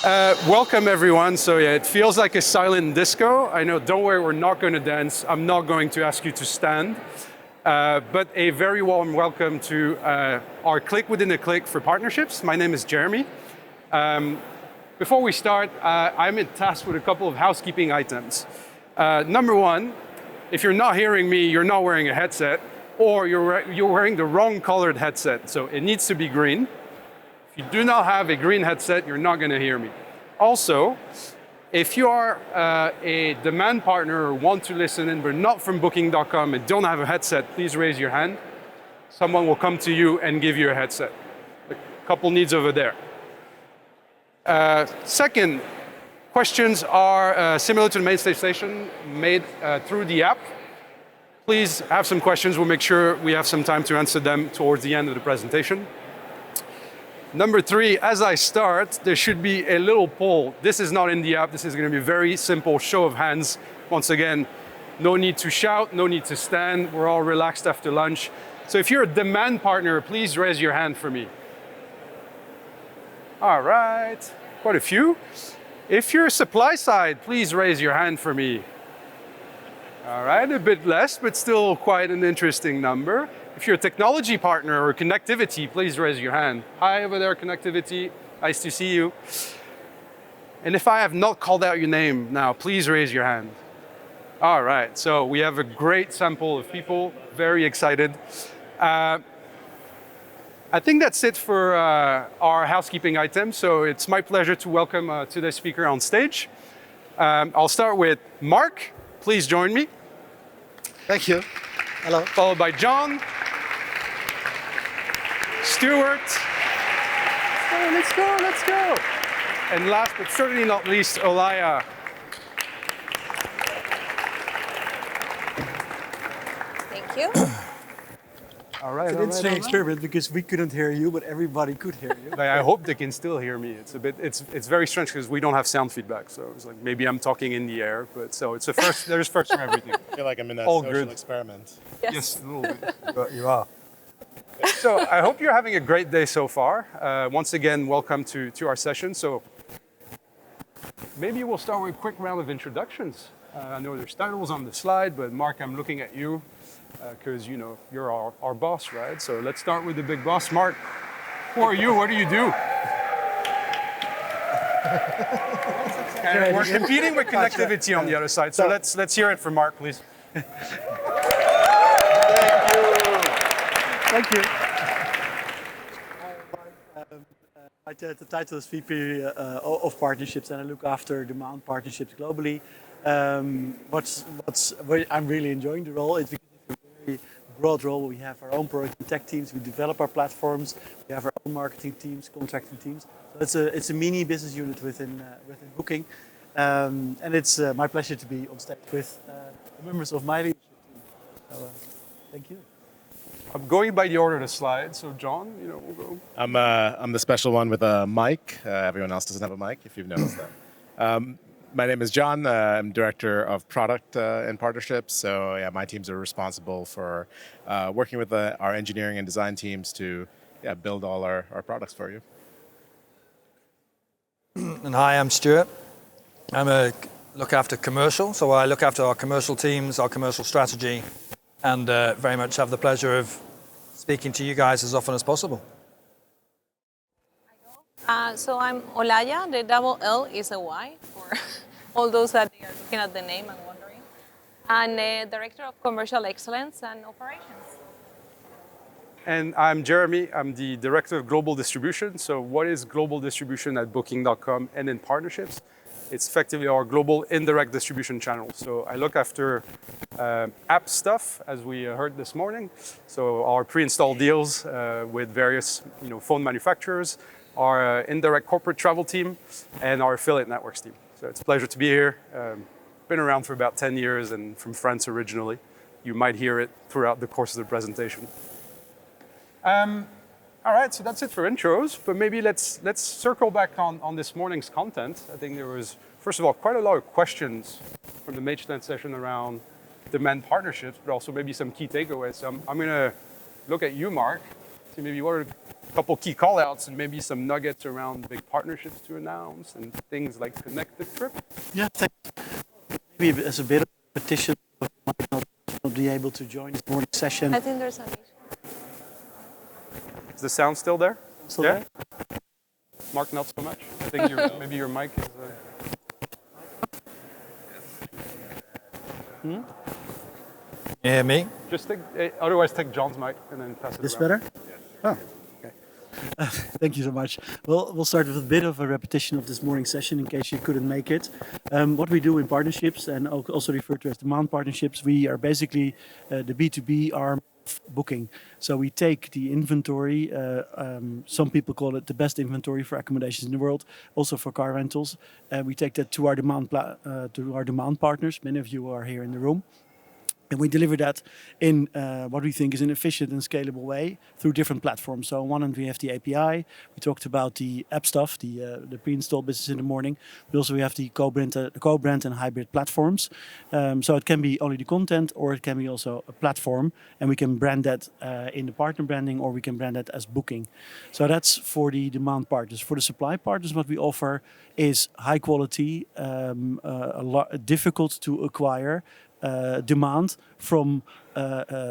Welcome everyone. So yeah, it feels like a silent disco. I know, don't worry, we're not going to dance. I'm not going to ask you to stand. But a very warm welcome to our Click Within a Click for partnerships. My name is Jeremy. Before we start, I'm tasked with a couple of housekeeping items. Number one, if you're not hearing me, you're not wearing a headset, or you're wearing the wrong colored headset. So it needs to be green. If you do not have a green headset, you're not going to hear me. Also, if you are a demand partner or want to listen in but not from Booking.com and don't have a headset, please raise your hand. Someone will come to you and give you a headset. A couple needs over there. Second, questions are similar to the main station made through the app. Please have some questions. We'll make sure we have some time to answer them towards the end of the presentation. Number three, as I start, there should be a little poll. This is not in the app. This is going to be a very simple show of hands. Once again, no need to shout, no need to stand. We're all relaxed after lunch. So if you're a demand partner, please raise your hand for me. All right, quite a few. If you're a supply side, please raise your hand for me. All right, a bit less, but still quite an interesting number. If you're a technology partner or connectivity, please raise your hand. Hi over there, connectivity. Nice to see you. And if I have not called out your name now, please raise your hand. All right, so we have a great sample of people, very excited. I think that's it for our housekeeping items. So it's my pleasure to welcome today's speaker on stage. I'll start with Mark. Please join me. Thank you. Hello. Followed by John. Stuart. Oh, let's go, let's go. And last but certainly not least, Olaya. Thank you. All right. It's an interesting experiment because we couldn't hear you, but everybody could hear you. I hope they can still hear me. It's very strange because we don't have sound feedback. So it's like maybe I'm talking in the air, but so it's a first. There's first for everything. I feel like I'm in that All social good. experiment. Yes, a little bit. But you are. So I hope you're having a great day so far. Once again, welcome to our session. So maybe we'll start with a quick round of introductions. I know there's titles on the slide, but Mark, I'm looking at you because you know you're our boss, right? So let's start with the big boss. Mark, who are you? What do you do? And we're competing with connectivity on the other side. So let's hear it from Mark, please. Thank you. The title is VP of Partnerships, and I look after demand partnerships globally. I'm really enjoying the role. It's a very broad role. We have our own product and tech teams. We develop our platforms. We have our own marketing teams, contracting teams. So it's a mini business unit within Booking, and it's my pleasure to be on stage with the members of my leadership team. So, thank you. I'm going by the order of the slide. So John, we'll go. I'm the special one with a mic. Everyone else doesn't have a mic, if you've noticed that. My name is John. I'm director of product and partnerships. So yeah, my teams are responsible for working with our engineering and design teams to build all our products for you. And hi, I'm Stuart. Look after commercial. So I look after our commercial teams, our commercial strategy, and very much have the pleasure of speaking to you guys as often as possible. So I'm Olaya. The double L is a Y for all those that are looking at the name and wondering. And Director of Commercial Excellence and Operations. And I'm Jeremy. I'm the Director of Global Distribution. So what is global distribution at Booking.com and in partnerships? It's effectively our global indirect distribution channel. So I look after app stuff, as we heard this morning. So our pre-installed deals with various phone manufacturers, our indirect corporate travel team, and our affiliate networks team. So it's a pleasure to be here. Been around for about 10 years and from France originally. You might hear it throughout the course of the presentation. All right, so that's it for intros, but maybe let's circle back on this morning's content. I think there was, first of all, quite a lot of questions from the Magestand session around demand partnerships, but also maybe some key takeaways. So I'm going to look at you, Mark. See, maybe what are a couple key callouts and maybe some nuggets around big partnerships to announce and things like Connected Trip? Yeah, thanks. Maybe as a bit of a petition, you might not be able to join this morning session. I think there's an issue. Is the sound still there? Still Yeah? there? Mark, not so much. I think maybe your mic is. Yeah, me. Just take, otherwise take John's mic and then pass it This around. better? Oh, okay. Thank you so much. Well, we'll start with a bit of a repetition of this morning's session in case you couldn't make it. What we do in partnerships, and also referred to as demand partnerships, we are basically the B2B arm of Booking. So we take the inventory, some people call it the best inventory for accommodations in the world, also for car rentals. We take that to our demand partners. Many of you are here in the room. And we deliver that in what we think is an efficient and scalable way through different platforms. So on one hand, we have the API. We talked about the app stuff, the pre-install business in the morning. But also we have the co-brand and hybrid platforms. So it can be only the content, or it can be also a platform. And we can brand that in the partner branding, or we can brand that as Booking. So that's for the demand partners. For the supply partners, what we offer is high quality, difficult to acquire, demand from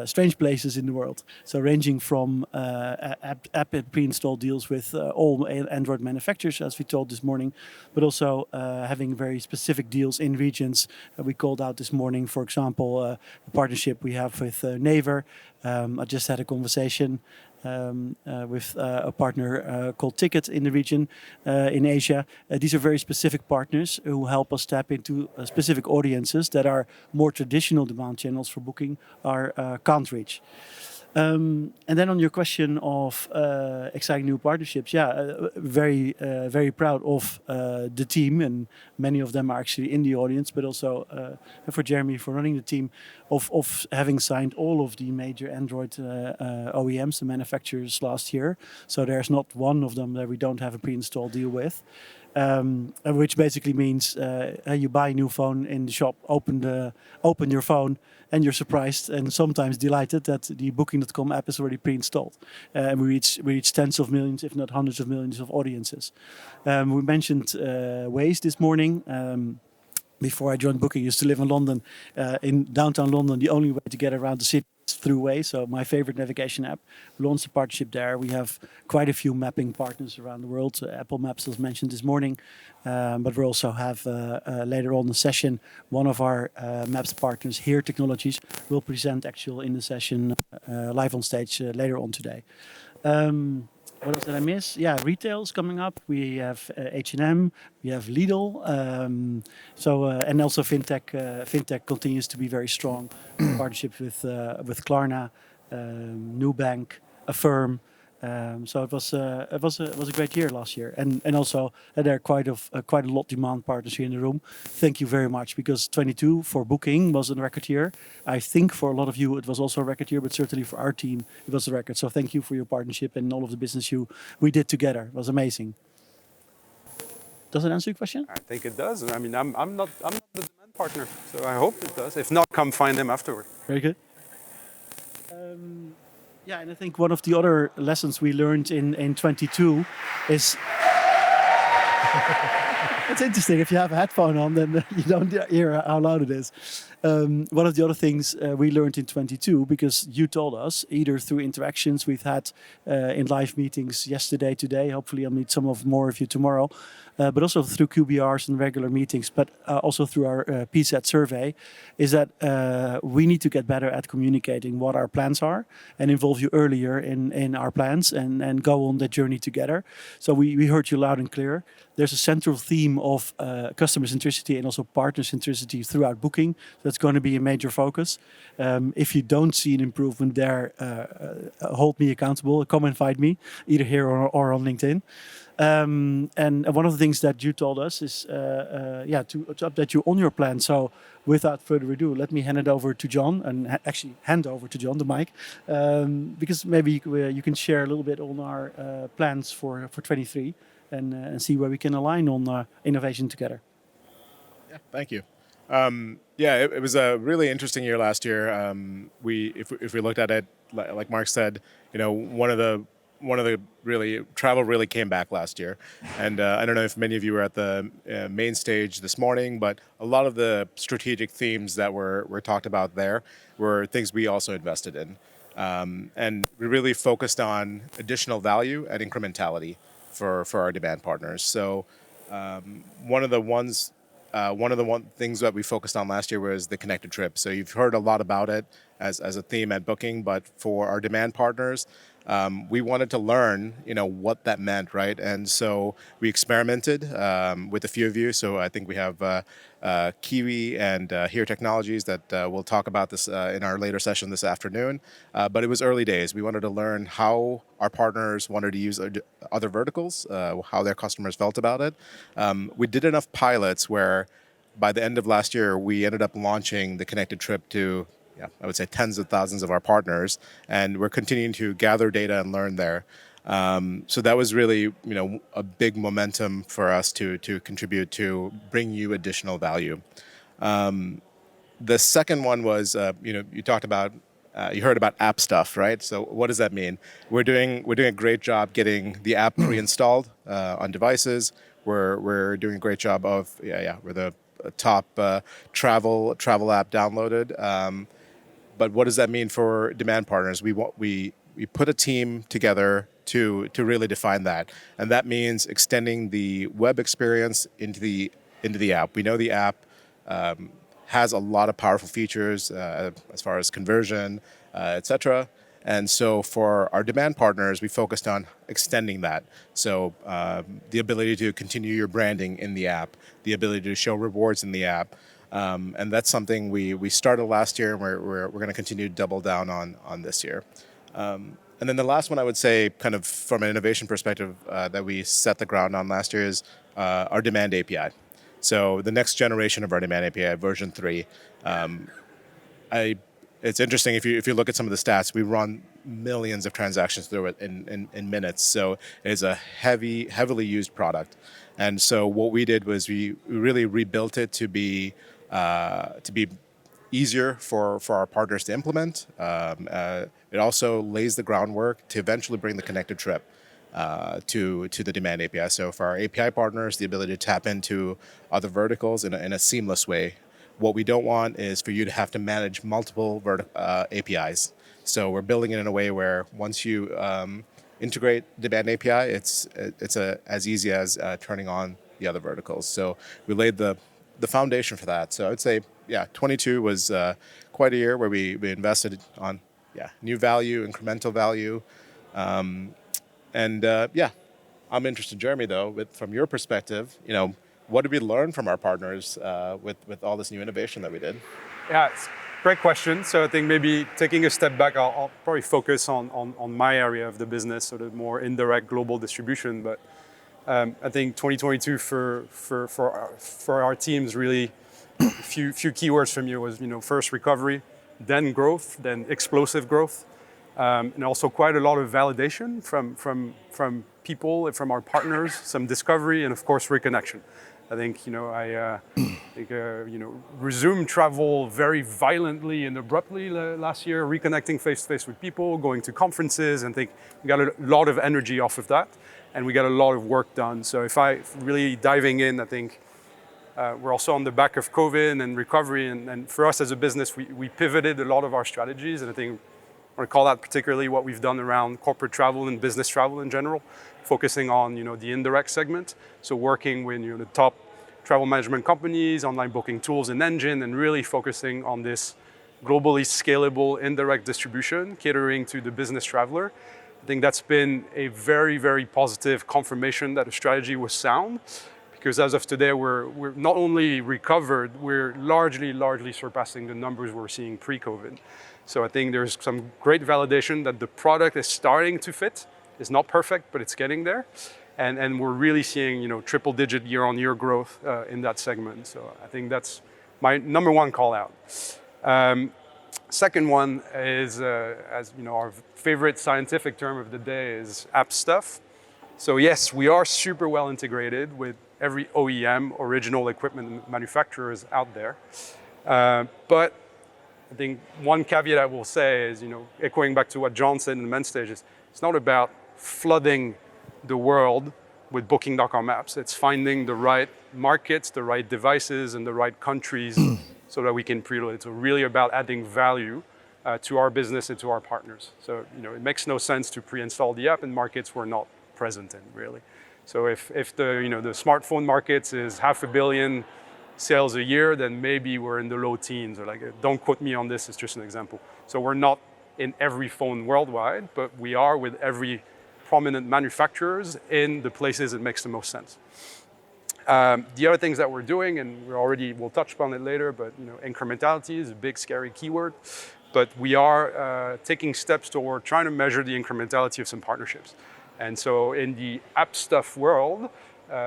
strange places in the world. So ranging from app pre-install deals with all Android manufacturers, as we told this morning, but also having very specific deals in regions. We called out this morning, for example, the partnership we have with Naver. I just had a conversation with a partner called Ticket in the region in Asia. These are very specific partners who help us tap into specific audiences that are more traditional demand channels for Booking can't reach. And then on your question of exciting new partnerships, very proud of the team, and many of them are actually in the audience, but also for Jeremy for running the team of having signed all of the major Android OEMs, the manufacturers last year. So there's not one of them that we don't have a pre-install deal with. Which basically means you buy a new phone in the shop, open your phone, and you're surprised and sometimes delighted that the Booking.com app is already pre-installed. And we reach tens of millions, if not hundreds of millions of audiences. We mentioned Waze this morning. Before I joined Booking, I used to live in London. In downtown London, the only way to get around the city is through Waze, so my favorite navigation app. We launched a partnership there. We have quite a few mapping partners around the world. Apple Maps was mentioned this morning, but we also have later on the session, one of our Maps partners, Here Technologies, will present actually in the session live on stage later on today. What else did I miss? Yeah, retail is coming up. We have H&M, we have Lidl. And also fintech. Fintech continues to be very strong. Partnerships with Klarna, Nubank, Affirm. So it was a great year last year, and also there are quite a lot demand partners here in the room. Thank you very much, because 22 for Booking was a record year. I think for a lot of you it was also a record year, but certainly for our team it was a record. So thank you for your partnership and all of the business we did together. It was amazing. Does it answer your question? I think it does. I mean, I'm not the demand partner, so I hope it does. If not, come find him afterward. Very good. Yeah, and I think one of the other lessons we learned in 22 is it's interesting. If you have a headphone on, then you don't hear how loud it is. One of the other things we learned in 22, because you told us, either through interactions we've had in live meetings yesterday, today, hopefully I'll meet some more of you tomorrow, but also through QBRs and regular meetings, but also through our PSAT survey, is that we need to get better at communicating what our plans are and involve you earlier in our plans and go on that journey together. So we heard you loud and clear. There's a central theme of customer centricity and also partner centricity throughout Booking. That's going to be a major focus. If you don't see an improvement there, hold me accountable. Come and find me, either here or on LinkedIn. And one of the things that you told us is to update you on your plan. So without further ado, let me hand it over to John, and actually hand over to John the mic, because maybe you can share a little bit on our plans for 23 and see where we can align on innovation together. Yeah, thank you. It was a really interesting year last year. If we looked at it, like Mark said, one of the one of the travel really came back last year. And I don't know if many of you were at the main stage this morning, but a lot of the strategic themes that were talked about there were things we also invested in. And we really focused on additional value and incrementality for our demand partners. So one of the things that we focused on last year was the connected trip. So you've heard a lot about it as a theme at Booking, but for our demand partners, we wanted to learn, what that meant, right? And so we experimented with a few of you. So I think we have Kiwi and Here Technologies that we'll talk about this in our later session this afternoon. But it was early days. We wanted to learn how our partners wanted to use other verticals, how their customers felt about it. We did enough pilots where by the end of last year, we ended up launching the connected trip to I would say tens of thousands of our partners, and we're continuing to gather data and learn there. So that was really, a big momentum for us to contribute to bring you additional value. The second one was, you talked about, you heard about app stuff, right? So what does that mean? We're doing a great job getting the app pre-installed on devices. We're doing a great job of, we're the top travel app downloaded. But what does that mean for demand partners? We put a team together to really define that, and that means extending the web experience into the app. We know the app has a lot of powerful features as far as conversion, etc. And so for our demand partners, we focused on extending that. So the ability to continue your branding in the app, the ability to show rewards in the app. And that's something we started last year, and we're going to continue to double down on this year. And then the last one I would say, kind of from an innovation perspective, that we set the ground on last year is our demand API. So the next generation of our demand API, version 3. It's interesting if you look at some of the stats, we run millions of transactions through it in minutes. So it's a heavily used product. And so what we did was we really rebuilt it to be easier for our partners to implement. It also lays the groundwork to eventually bring the connected trip to the demand API. So for our API partners, the ability to tap into other verticals in a seamless way. What we don't want is for you to have to manage multiple APIs. So we're building it in a way where once you integrate demand API, it's as easy as turning on the other verticals. So we laid the foundation for that. So I would say, 22 was quite a year where we invested on new value, incremental value. I'm interested, Jeremy, though, from your perspective, what did we learn from our partners with all this new innovation that we did? Yeah, it's a great question. So I think maybe taking a step back, I'll probably focus on my area of the business, sort of more indirect global distribution. But I think 2022 for our teams really, a few keywords from you was, first recovery, then growth, then explosive growth, and also quite a lot of validation from people, from our partners, some discovery, and of course reconnection. I think I resumed travel very violently and abruptly last year, reconnecting face to face with people, going to conferences, and I think we got a lot of energy off of that, and we got a lot of work done. So if I really diving in, I think we're also on the back of COVID and recovery, and for us as a business, we pivoted a lot of our strategies, and I think I want to call that particularly what we've done around corporate travel and business travel in general, focusing on the indirect segment. So working with the top travel management companies, online booking tools and engine, and really focusing on this globally scalable indirect distribution, catering to the business traveler. I think that's been a very, very positive confirmation that the strategy was sound, because as of today, we're not only recovered, we're largely surpassing the numbers we're seeing pre-COVID. So I think there's some great validation that the product is starting to fit. It's not perfect, but it's getting there. And we're really seeing triple-digit year-on-year growth in that segment. So I think that's my number one call out. Second one is, our favorite scientific term of the day is app stuff. So yes, we are super well integrated with every OEM, original equipment manufacturers out there. But I think one caveat I will say is, echoing back to what John said in the main stage, is it's not about flooding the world with Booking.com maps. It's finding the right markets, the right devices, and the right countries so that we can preload. It's really about adding value to our business and to our partners. So it makes no sense to pre-install the app in markets we're not present in, really. So if the smartphone markets is 500 million sales a year, then maybe we're in the low teens, or don't quote me on this, it's just an example. So we're not in every phone worldwide, but we are with every prominent manufacturers in the places it makes the most sense. The other things that we're doing, and we'll touch upon it later, but incrementality is a big scary keyword, but we are taking steps toward trying to measure the incrementality of some partnerships. And so in the app stuff world,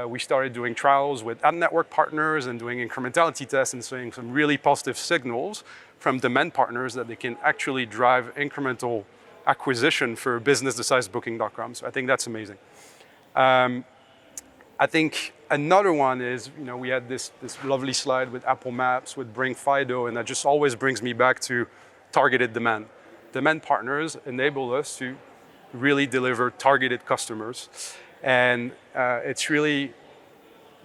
we started doing trials with ad network partners and doing incrementality tests and seeing some really positive signals from demand partners that they can actually drive incremental acquisition for a business the size of Booking.com. So I think that's amazing. I think another one is, we had this lovely slide with Apple Maps, with Bring Fido, and that just always brings me back to targeted demand. Demand partners enable us to really deliver targeted customers. And it's really,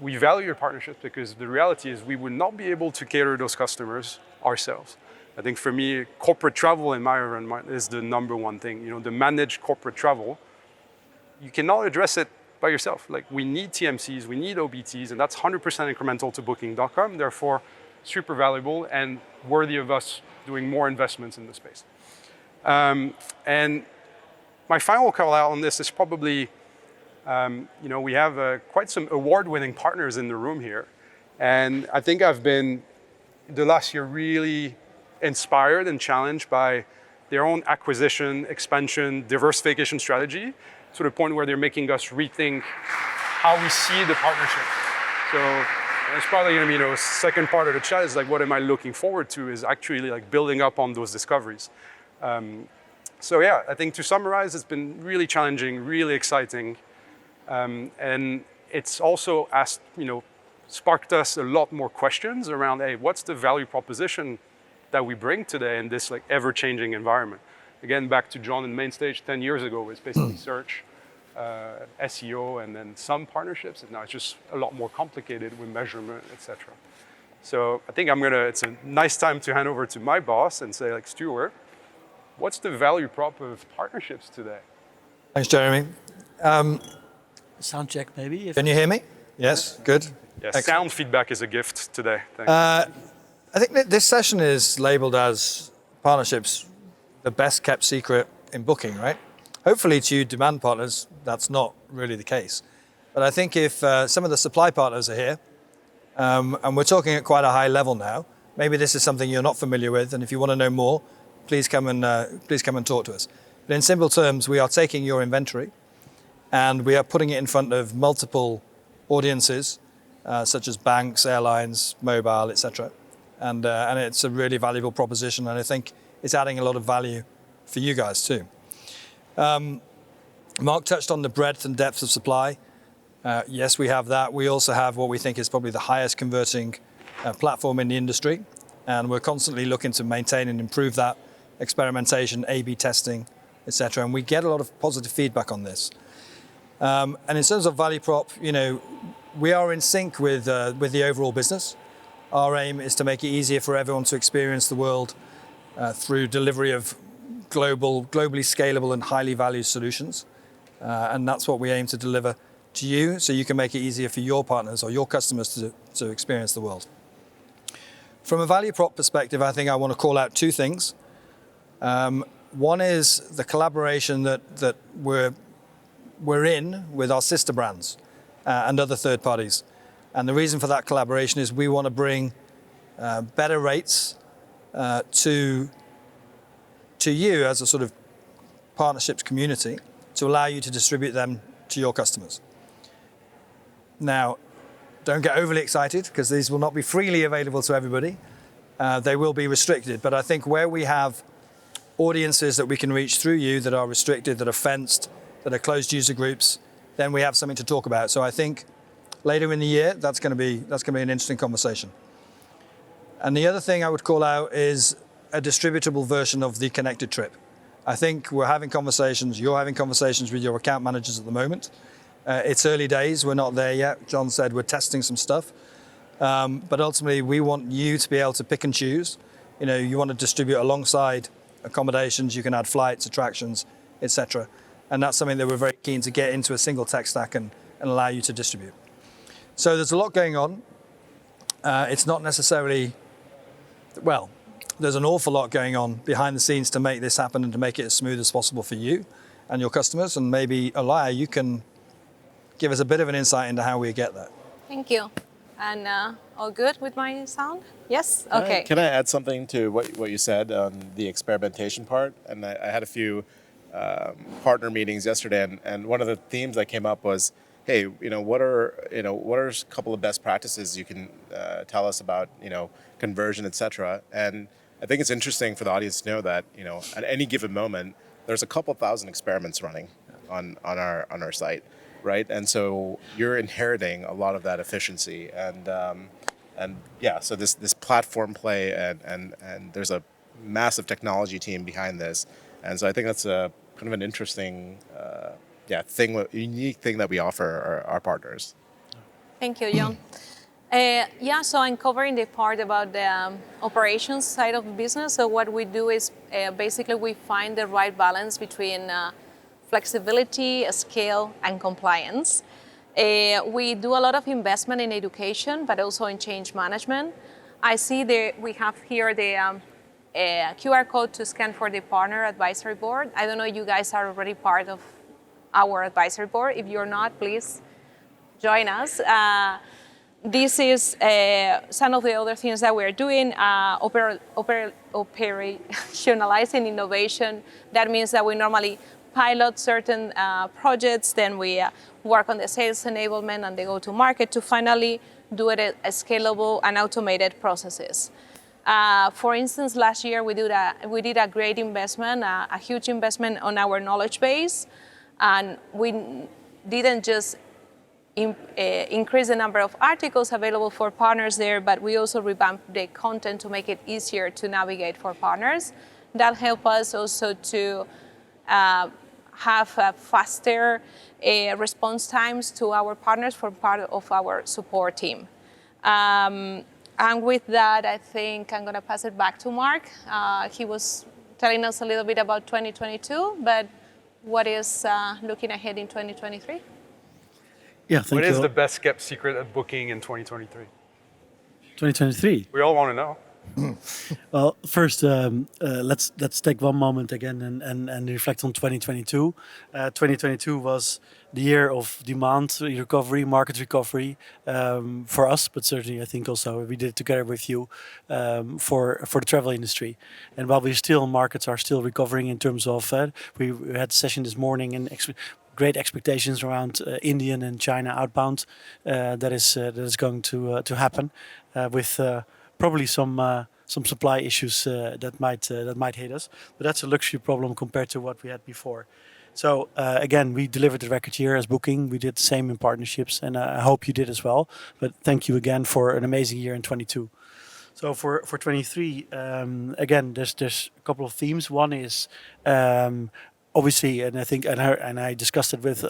we value your partnerships because the reality is we would not be able to cater those customers ourselves. I think for me, corporate travel in my environment is the number one thing. The managed corporate travel, you cannot address it by yourself. We need TMCs, we need OBTs, and that's 100% incremental to Booking.com, therefore super valuable and worthy of us doing more investments in the space. And my final call out on this is probably, we have quite some award-winning partners in the room here. And I think I've been, the last year, really inspired and challenged by their own acquisition, expansion, diversification strategy to the point where they're making us rethink how we see the partnership. So it's probably going to be, second part of the chat is what am I looking forward to is actually building up on those discoveries. So yeah, I think to summarize, it's been really challenging, really exciting. And it's also sparked us a lot more questions around, hey, what's the value proposition that we bring today in this ever-changing environment? Again, back to John and Mainstage 10 years ago, it's basically search, SEO, and then some partnerships. And now it's just a lot more complicated with measurement, etc. So I think it's a nice time to hand over to my boss and say, Stuart, what's the value prop of partnerships today? Thanks, Jeremy. Sound check, maybe. Can you hear me? Yes, good. Yes, sound feedback is a gift today. Thank you. I think that this session is labeled as partnerships, the best kept secret in Booking, right? Hopefully to you demand partners, that's not really the case. But I think if some of the supply partners are here, and we're talking at quite a high level now, maybe this is something you're not familiar with, and if you want to know more, please come and talk to us. But in simple terms, we are taking your inventory and we are putting it in front of multiple audiences, such as banks, airlines, mobile, etc. And it's a really valuable proposition, and I think it's adding a lot of value for you guys too. Mark touched on the breadth and depth of supply. Yes, we have that. We also have what we think is probably the highest converting platform in the industry, and we're constantly looking to maintain and improve that experimentation, A/B testing, etc. And we get a lot of positive feedback on this. And in terms of value prop, we are in sync with the overall business. Our aim is to make it easier for everyone to experience the world through delivery of globally scalable and highly valued solutions. And that's what we aim to deliver to you, so you can make it easier for your partners or your customers to experience the world. From a value prop perspective, I think I want to call out two things. One is the collaboration that we're in with our sister brands and other third parties. And the reason for that collaboration is we want to bring better rates to you as a sort of partnerships community to allow you to distribute them to your customers. Now, don't get overly excited because these will not be freely available to everybody. They will be restricted, but I think where we have audiences that we can reach through you that are restricted, that are fenced, that are closed user groups, then we have something to talk about. So I think later in the year, that's going to be an interesting conversation. And the other thing I would call out is a distributable version of the connected trip. I think we're having conversations, you're having conversations with your account managers at the moment. It's early days, we're not there yet. John said we're testing some stuff. But ultimately, we want you to be able to pick and choose. You want to distribute alongside accommodations, you can add flights, attractions, etc. And that's something that we're very keen to get into a single tech stack and allow you to distribute. So there's a lot going on. It's not necessarily, there's an awful lot going on behind the scenes to make this happen and to make it as smooth as possible for you and your customers. And maybe, Olaya, you can give us a bit of an insight into how we get there. Thank you. And all good with my sound? Yes? Okay. Can I add something to what you said on the experimentation part? And I had a few partner meetings yesterday, and one of the themes that came up was, hey, what are a couple of best practices you can tell us about, conversion, etc. And I think it's interesting for the audience to know that, at any given moment, there's a couple thousand experiments running on our site. Right, and so you're inheriting a lot of that efficiency, and so this platform play, and there's a massive technology team behind this, and so I think that's a kind of an interesting, unique thing that we offer our partners. Thank you, John. So I'm covering the part about the operations side of the business. So what we do is basically we find the right balance between flexibility, scale, and compliance. We do a lot of investment in education, but also in change management. I see we have here the QR code to scan for the partner advisory board. I don't know if you guys are already part of our advisory board. If you're not, please join us. This is some of the other things that we're doing, operationalizing innovation. That means that we normally pilot certain projects, then we work on the sales enablement and the go-to-market to finally do it as scalable and automated processes. For instance, last year we did a great investment, a huge investment on our knowledge base, and we didn't just increase the number of articles available for partners there, but we also revamped the content to make it easier to navigate for partners. That helped us also to have faster response times to our partners for part of our support team. And with that, I think I'm going to pass it back to Mark. He was telling us a little bit about 2022, but what is looking ahead in 2023? Yeah, thank you. What is the best kept secret at Booking in 2023? 2023? We all want to know. Well, first, let's take one moment again and reflect on 2022. 2022 was the year of demand recovery, market recovery for us, but certainly I think also we did it together with you for the travel industry. And while markets are still recovering in terms of, we had a session this morning and great expectations around Indian and China outbound that is going to happen with probably some supply issues that might hit us, but that's a luxury problem compared to what we had before. So again, we delivered the record year as Booking. We did the same in partnerships, and I hope you did as well. But thank you again for an amazing year in 22. So for 23, again, there's a couple of themes. One is obviously, and I think, and I discussed it with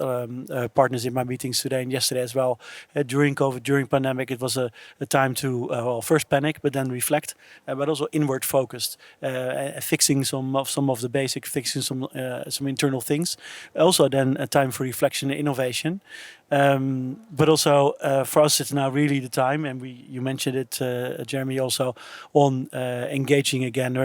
partners in my meetings today and yesterday as well. During COVID, during pandemic, it was a time to first panic, but then reflect, but also inward focused, fixing some of the basic, fixing some internal things. Also, then a time for reflection and innovation. But also for us, it's now really the time, and you mentioned it, Jeremy, also on engaging again.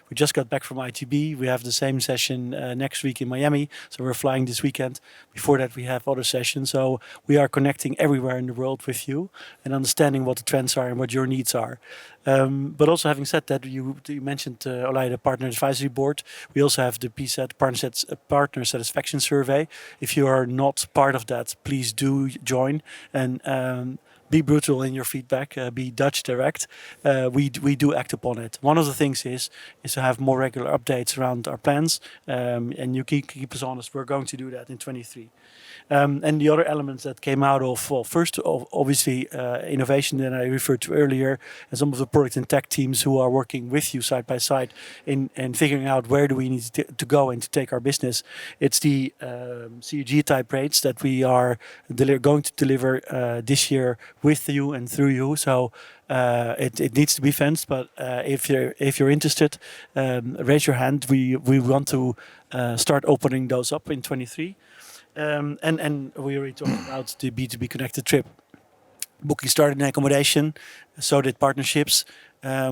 We just got back from ITB. We have the same session next week in Miami, so we're flying this weekend. Before that, we have other sessions. So we are connecting everywhere in the world with you and understanding what the trends are and what your needs are. But also having said that, you mentioned Olaya, the Partner Advisory Board. We also have the PSAT, Partner Satisfaction Survey. If you are not part of that, please do join and be brutal in your feedback, be Dutch direct. We do act upon it. One of the things is to have more regular updates around our plans, and you keep us honest. We're going to do that in 23. And the other elements that came out of, well, first, obviously, innovation that I referred to earlier, and some of the product and tech teams who are working with you side by side in figuring out where do we need to go and to take our business. It's the CUG type rates that we are going to deliver this year with you and through you. So it needs to be fenced, but if you're interested, raise your hand. We want to start opening those up in 23. And we already talked about the B2B connected trip. Booking started in accommodation, so did partnerships.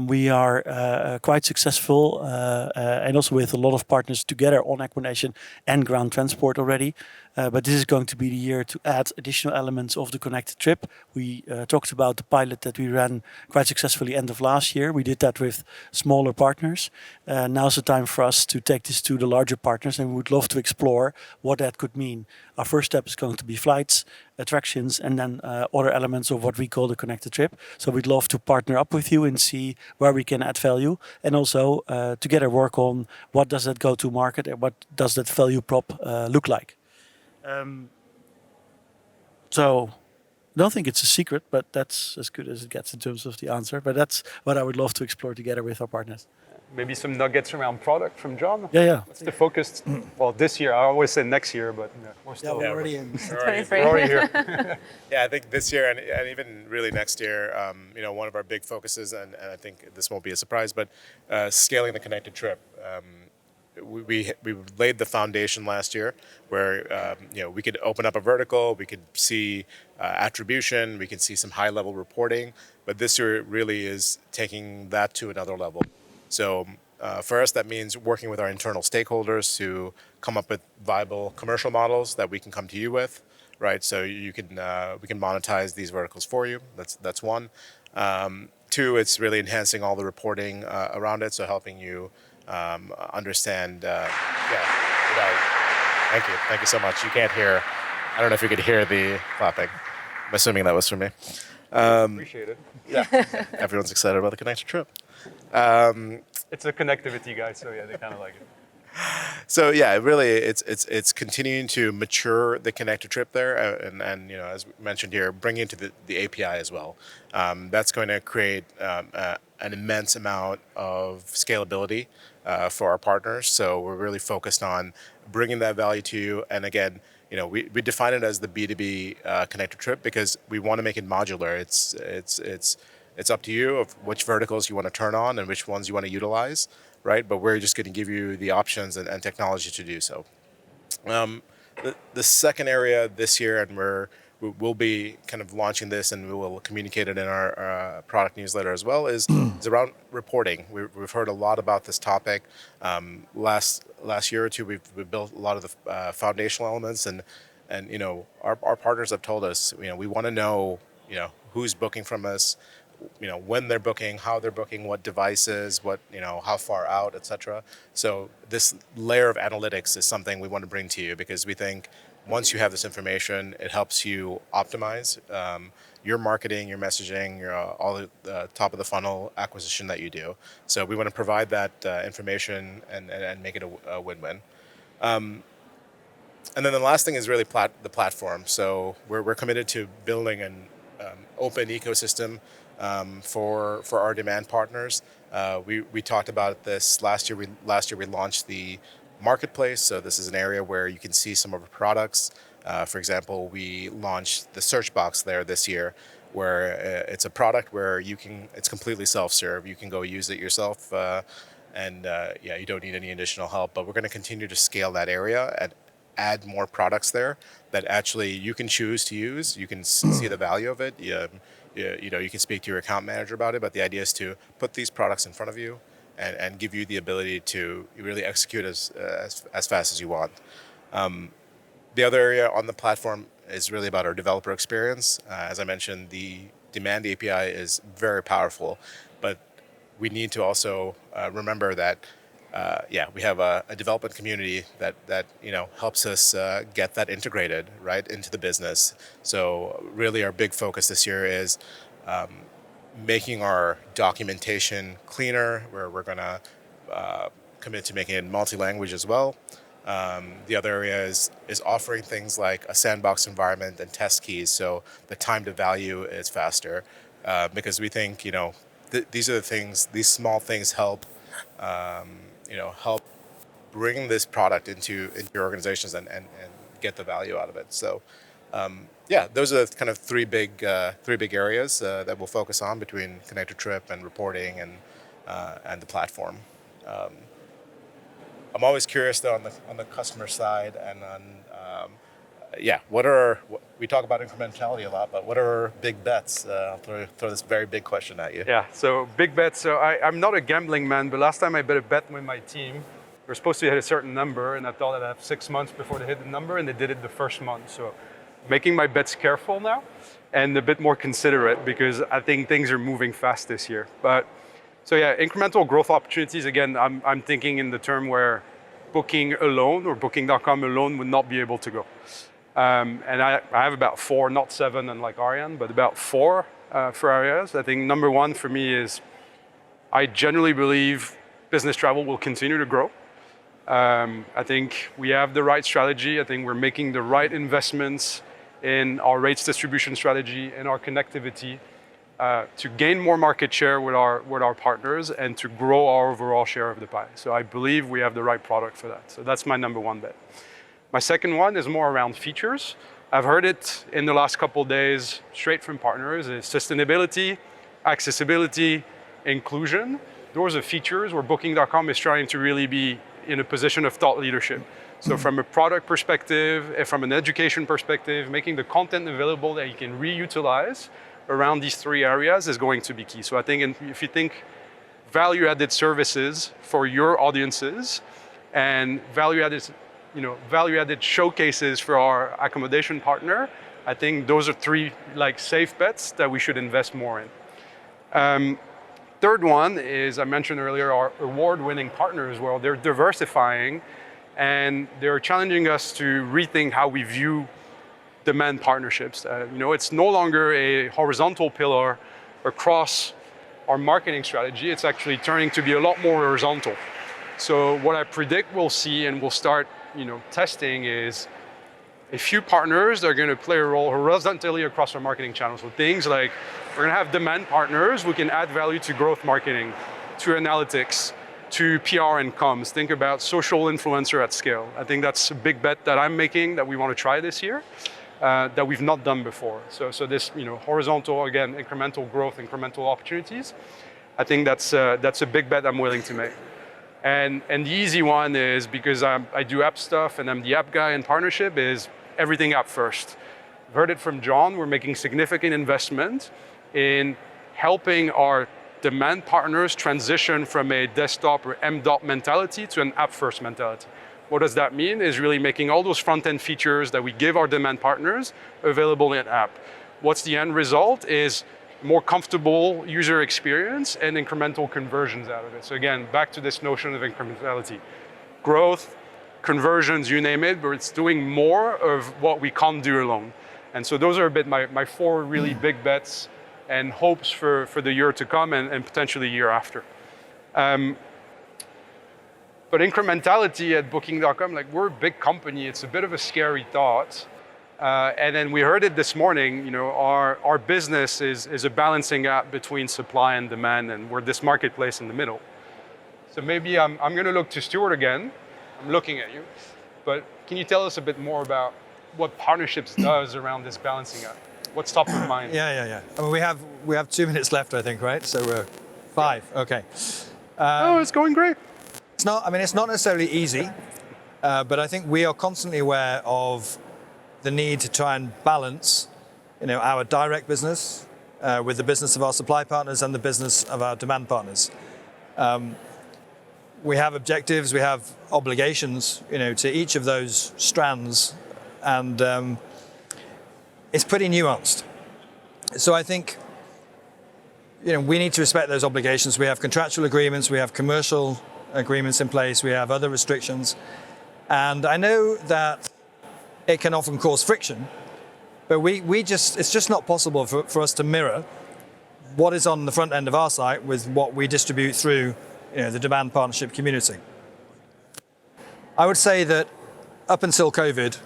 We are quite successful and also with a lot of partners together on accommodation and ground transport already. But this is going to be the year to add additional elements of the connected trip. We talked about the pilot that we ran quite successfully end of last year. We did that with smaller partners. Now's the time for us to take this to the larger partners, and we would love to explore what that could mean. Our first step is going to be flights, attractions, and then other elements of what we call the connected trip. So we'd love to partner up with you and see where we can add value, and also together work on what does that go to market and what does that value prop look like. So I don't think it's a secret, but that's as good as it gets in terms of the answer. But that's what I would love to explore together with our partners. Maybe some nuggets around product from John. Yeah. What's the focus? Well, this year. I always say next year, but we're still We're already in. we're already here. Yeah, I think this year and even really next year, one of our big focuses, and I think this won't be a surprise, but scaling the connected trip. We laid the foundation last year where we could open up a vertical, we could see attribution, we could see some high level reporting, but this year it really is taking that to another level. So for us, that means working with our internal stakeholders to come up with viable commercial models that we can come to you with, right? So we can monetize these verticals for you. That's one. Two, it's really enhancing all the reporting around it, so helping you understand. Thank you so much. You can't hear. I don't know if you could hear the clapping. I'm assuming that was for me. Appreciate it. Yeah, everyone's excited about the connected trip. It's a connectivity guy, so yeah, they kind of like it. So yeah, really, it's continuing to mature the connected trip there, and as mentioned here, bringing it to the API as well. That's going to create an immense amount of scalability for our partners. So we're really focused on bringing that value to you. And again, we define it as the B2B connected trip because we want to make it modular. It's up to you of which verticals you want to turn on and which ones you want to utilize, right? But we're just going to give you the options and technology to do so. The second area this year, and we'll be kind of launching this, and we will communicate it in our product newsletter as well, is around reporting. We've heard a lot about this topic. Last year or two, we've built a lot of the foundational elements, and our partners have told us, we want to know, who's booking from us, when they're booking, how they're booking, what devices, how far out, etc. So this layer of analytics is something we want to bring to you because we think once you have this information, it helps you optimize your marketing, your messaging, all the top of the funnel acquisition that you do. So we want to provide that information and make it a win-win. And then the last thing is really the platform. So we're committed to building an open ecosystem for our demand partners. We talked about this last year. Last year we launched the marketplace. So this is an area where you can see some of our products. For example, we launched the search box there this year, where it's a product where it's completely self-serve. You can go use it yourself, and you don't need any additional help. But we're going to continue to scale that area and add more products there that actually you can choose to use. You can see the value of it. You can speak to your account manager about it, but the idea is to put these products in front of you and give you the ability to really execute as fast as you want. The other area on the platform is really about our developer experience. As I mentioned, the demand API is very powerful, but we need to also remember that yeah, we have a development community that helps us get that integrated right into the business. So really, our big focus this year is making our documentation cleaner, where we're going to commit to making it multi-language as well. The other area is offering things like a sandbox environment and test keys, so the time to value is faster. Because we think these are the things; these small things help help bring this product into your organizations and get the value out of it. So. Yeah, those are kind of three big areas that we'll focus on between Connected Trip and reporting and the platform. I'm always curious though on the customer side and on we talk about incrementality a lot, but what are our big bets? I'll throw this very big question at you. Yeah, so big bets. So I'm not a gambling man, but last time I bet a bet with my team, we're supposed to hit a certain number, and I thought I'd have 6 months before they hit the number, and they did it the first month. So making my bets careful now and a bit more considerate, because I think things are moving fast this year. But so yeah, incremental growth opportunities, again, I'm thinking in the term where Booking alone or Booking.com alone would not be able to go. And I have about 4, not 7 unlike Ariane, but about 4 for areas. I think number 1 for me is I generally believe business travel will continue to grow. I think we have the right strategy. I think we're making the right investments in our rates distribution strategy and our connectivity to gain more market share with our partners and to grow our overall share of the pie. So I believe we have the right product for that. So that's my number 1 bet. My second one is more around features. I've heard it in the last couple of days straight from partners, is sustainability, accessibility, inclusion. Those are features where Booking.com is trying to really be in a position of thought leadership. So from a product perspective, from an education perspective, making the content available that you can reutilize around these 3 areas is going to be key. So I think if you think value-added services for your audiences and value-added showcases for our accommodation partner, I think those are 3 safe bets that we should invest more in. Third one is, I mentioned earlier, our award-winning partners. Well, they're diversifying and they're challenging us to rethink how we view demand partnerships. It's no longer a horizontal pillar across our marketing strategy. It's actually turning to be a lot more horizontal. So what I predict we'll see and we'll start testing is a few partners that are going to play a role horizontally across our marketing channels. So things like we're going to have demand partners who can add value to growth marketing, to analytics, to PR and comms. Think about social influencer at scale. I think that's a big bet that I'm making that we want to try this year that we've not done before. So this horizontal, again, incremental growth, incremental opportunities. I think that's a big bet I'm willing to make. And the easy one is, because I do app stuff and I'm the app guy in partnership, is everything app first. I've heard it from John, we're making significant investment in helping our demand partners transition from a desktop or M.dot mentality to an app first mentality. What does that mean? Is really making all those front-end features that we give our demand partners available in app. What's the end result is more comfortable user experience and incremental conversions out of it. So again, back to this notion of incrementality. Growth, conversions, you name it, but it's doing more of what we can't do alone. And so those are a bit my 4 really big bets and hopes for the year to come and potentially the year after. But incrementality at Booking.com, we're a big company, it's a bit of a scary thought. And then we heard it this morning, our business is a balancing act between supply and demand, and we're this marketplace in the middle. So maybe I'm going to look to Stuart again. I'm looking at you, but can you tell us a bit more about what partnerships does around this balancing act? What's top of mind? Yeah. I mean, we have 2 minutes left, I think, right? So we're 5. Okay. It's going great. It's not necessarily easy, but I think we are constantly aware of the need to try and balance, our direct business with the business of our supply partners and the business of our demand partners. We have objectives, we have obligations, to each of those strands, and it's pretty nuanced. So I think, we need to respect those obligations. We have contractual agreements, we have commercial agreements in place. We have other restrictions. And I know that it can often cause friction, but it's just not possible for us to mirror what is on the front end of our site with what we distribute through the demand partnership community. I would say that up until COVID,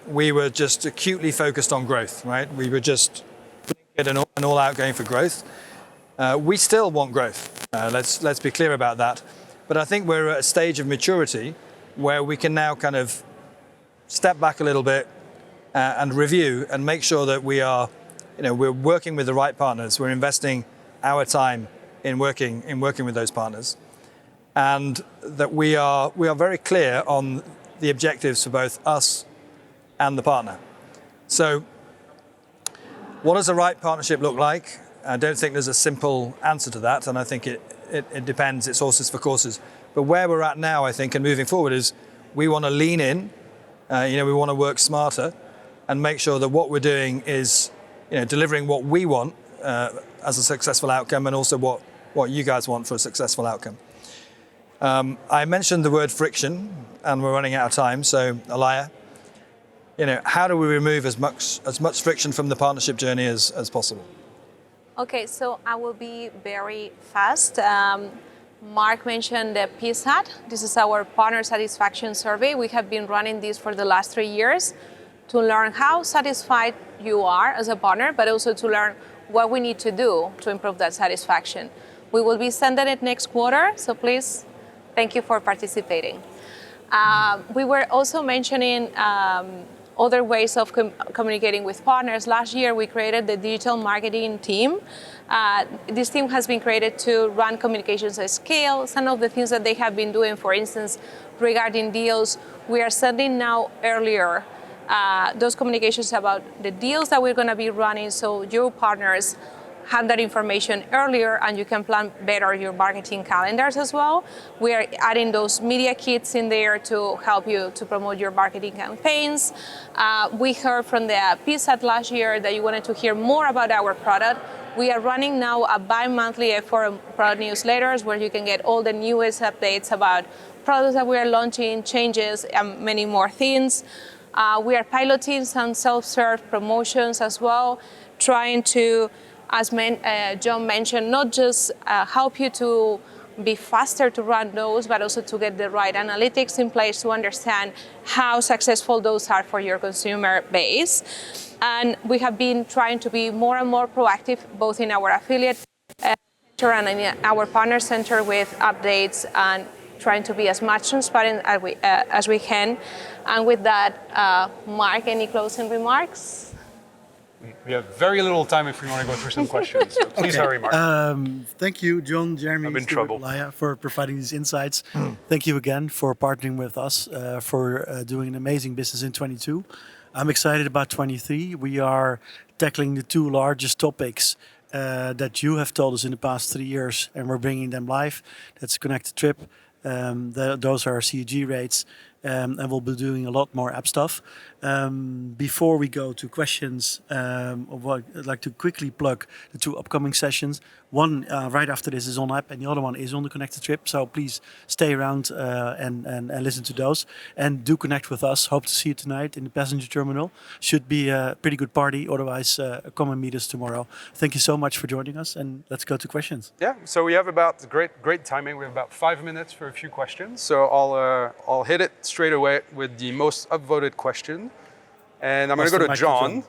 we were just acutely focused on growth, right? We were just an all-out going for growth. We still want growth. Let's be clear about that. But I think we're at a stage of maturity where we can now kind of step back a little bit and review and make sure that we're working with the right partners. We're investing our time in working with those partners, and that we are very clear on the objectives for both us and the partner. So, what does the right partnership look like? I don't think there's a simple answer to that, and I think it depends. It's horses for courses. But where we're at now, I think, and moving forward, is we want to lean in. We want to work smarter and make sure that what we're doing is delivering what we want as a successful outcome, and also what you guys want for a successful outcome. I mentioned the word friction, and we're running out of time. So, Alaya, how do we remove as much friction from the partnership journey as possible? Okay, so I will be very fast. Mark mentioned the PSAT. This is our partner satisfaction survey. We have been running this for the last 3 years to learn how satisfied you are as a partner, but also to learn what we need to do to improve that satisfaction. We will be sending it next quarter, so please, thank you for participating. We were also mentioning other ways of communicating with partners. Last year, we created the digital marketing team. This team has been created to run communications at scale. Some of the things that they have been doing, for instance, regarding deals, we are sending now earlier those communications about the deals that we're going to be running, so your partners have that information earlier, and you can plan better your marketing calendars as well. We are adding those media kits in there to help you to promote your marketing campaigns. We heard from the PSAT last year that you wanted to hear more about our product. We are running now a bi-monthly for product newsletters where you can get all the newest updates about products that we are launching, changes, and many more things. We are piloting some self-serve promotions as well, trying to, as John mentioned, not just help you to be faster to run those, but also to get the right analytics in place to understand how successful those are for your consumer base. And we have been trying to be more and more proactive, both in our affiliate center and in our partner center, with updates and trying to be as much transparent as we can. And with that, Mark, any closing remarks? We have very little time if we want to go through some questions. So please hurry, Mark. Thank you, John, Jeremy, I'm in Stuart, trouble. Laya, for providing these insights. Thank you again for partnering with us, for doing an amazing business in 22. I'm excited about 23. We are tackling the two largest topics that you have told us in the past 3 years, and we're bringing them live. That's Connected Trip. Those are CUG rates, and we'll be doing a lot more app stuff. Before we go to questions, I'd like to quickly plug the two upcoming sessions. One right after this is on app, and the other one is on the Connected Trip. So please stay around and listen to those. And do connect with us. Hope to see you tonight in the passenger terminal. Should be a pretty good party. Otherwise, come and meet us tomorrow. Thank you so much for joining us, and let's go to questions. Yeah, so we have about great timing. We have about 5 minutes for a few questions. So I'll hit it straight away with the most upvoted question. And I'm going to go to John.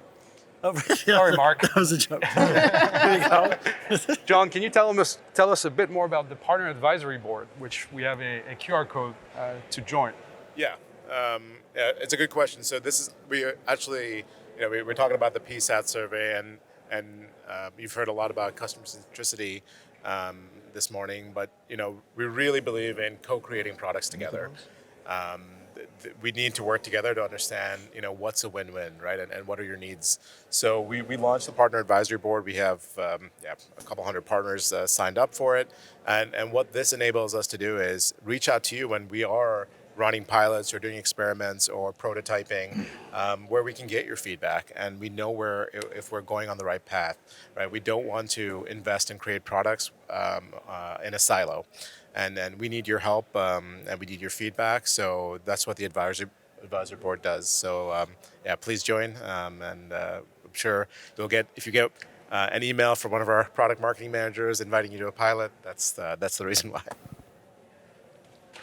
Oh, Sorry, Mark. That was a joke. Here you go. John, can you tell us a bit more about the Partner Advisory Board, which we have a QR code to join? Yeah, it's a good question. So we actually, we're talking about the PSAT survey, and you've heard a lot about customer centricity this morning, but we really believe in co-creating products together. We need to work together to understand, what's a win-win, right? And what are your needs? So we launched the Partner Advisory Board. We have a couple hundred partners signed up for it. And what this enables us to do is reach out to you when we are running pilots or doing experiments or prototyping, where we can get your feedback and we know if we're going on the right path, right? We don't want to invest and create products in a silo, and we need your help and we need your feedback. So that's what the advisory board does. So yeah, please join, and I'm sure you'll get, if you get an email from one of our product marketing managers inviting you to a pilot, that's the reason why.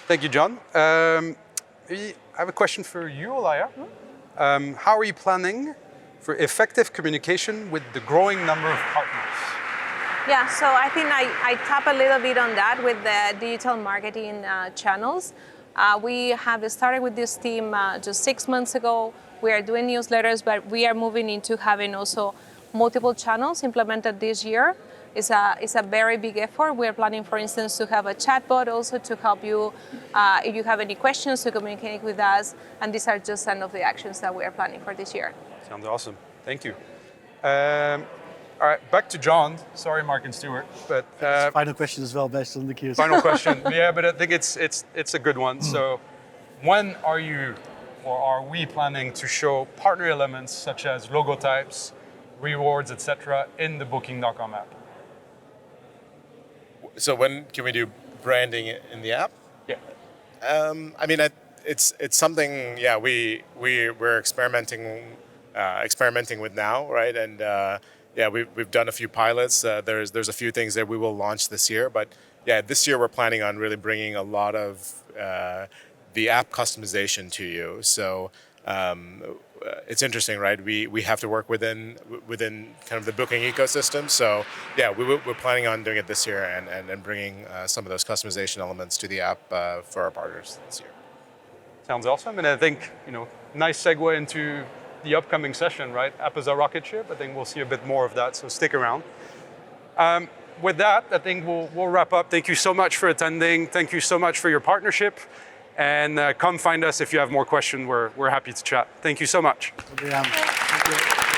Thank you, John. I have a question for you, Olaya. How are you planning for effective communication with the growing number of partners? Yeah, so I think I tap a little bit on that with the digital marketing channels. We have started with this team just 6 months ago. We are doing newsletters, but we are moving into having also multiple channels implemented this year. It's a very big effort. We are planning, for instance, to have a chatbot also to help you if you have any questions to communicate with us. And these are just some of the actions that we are planning for this year. Sounds awesome. Thank you. All right, back to John. Sorry, Mark and Stuart, but Final question as well, based on the queues. final question. Yeah, but I think it's a good one. So, when are you or are we planning to show partner elements such as logo types, rewards, etc., in the Booking.com app? So when can we do branding in the app? Yeah. I mean, it's something. Yeah, we're experimenting with now, right? And yeah, we've done a few pilots. There's a few things that we will launch this year, but yeah, this year we're planning on really bringing a lot of the app customization to you. So it's interesting, right? We have to work within kind of the booking ecosystem. So yeah, we're planning on doing it this year and bringing some of those customization elements to the app for our partners this year. Sounds awesome. And I think, nice segue into the upcoming session, right? App is a rocket ship. I think we'll see a bit more of that, so stick around. With that, I think we'll wrap up. Thank you so much for attending. Thank you so much for your partnership. And come find us if you have more questions. We're happy to chat. Thank you so much. Thank you.